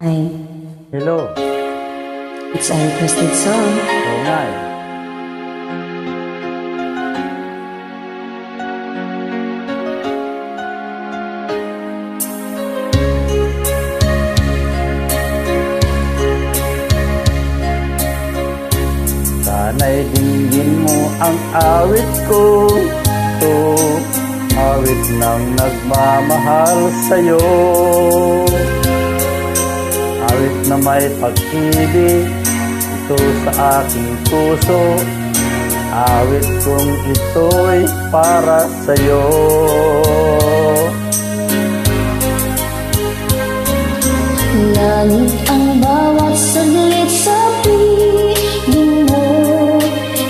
Hi. Hello. It's a requested song. Oo nga eh. Sana'y dinggin mo ang awit ko, ito, awit ng nagmamahal sa'yo. Awit na may pag-ibig, ito sa aking puso, awit kong ito'y para sa'yo. Langit ang bawat saglit sa piling mo,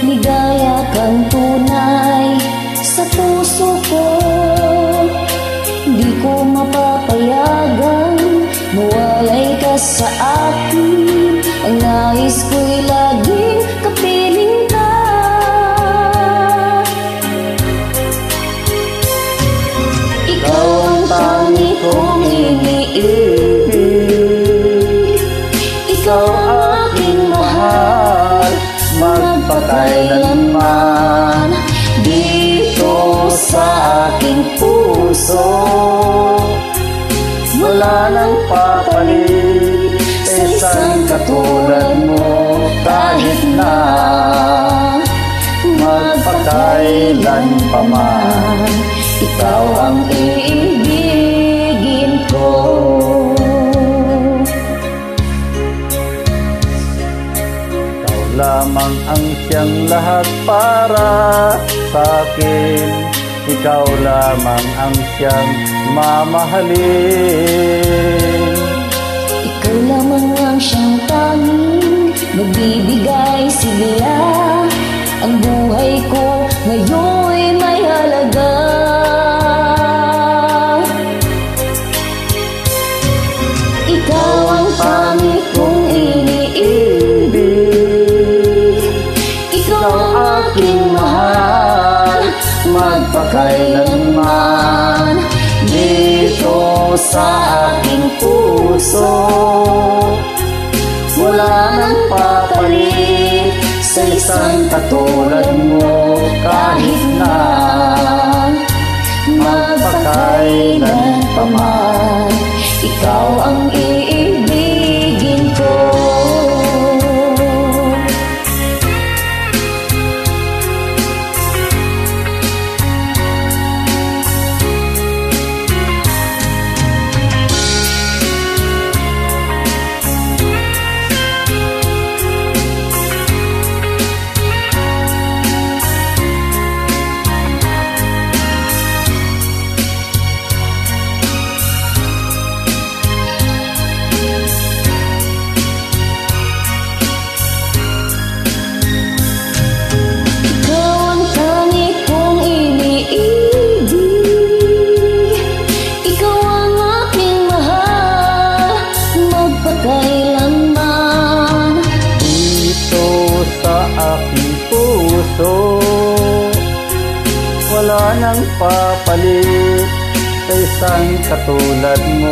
ligaya kang tunay sa puso ko. Di ko mapapayagan mawalay ka sa akin, ang nais ko'y laging kapiling ka. Ikaw ang tangi kong iniibig, ikaw ang aking mahal, magpakailanman dito sa aking puso. Wala nang papalit sa isang katulad mo, kahit na magpakailan pa man, ikaw ang iibigin ko. Ikaw lamang ang siyang lahat para sa akin, ikaw lamang ang siyang mamahalin. Ikaw lamang ang siyang tanging magbibigay sigla, ang buhay ko ngayon'y may halaga. Ikaw ang tangi kong iniibig, ikaw ang aking mahal, magpakailanman dito sa aking puso. Wala nang papalit sa isang katulad mo, kahit na magpakailan pa man, ikaw ang iibigin ko. Wala nang papalit sa isang katulad mo,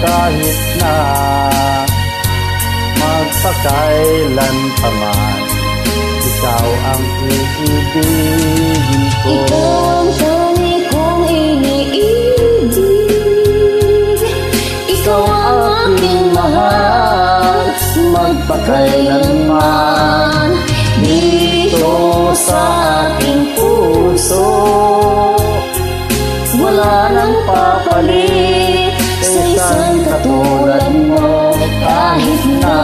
kahit na magpakailan pa man, ikaw ang iibigin ko. Ikaw ang tangi kong iniibig, ikaw ang aking mahal, magpakailanman dito sa aking puso. Wala nang papalit sa isang katulad mo, kahit na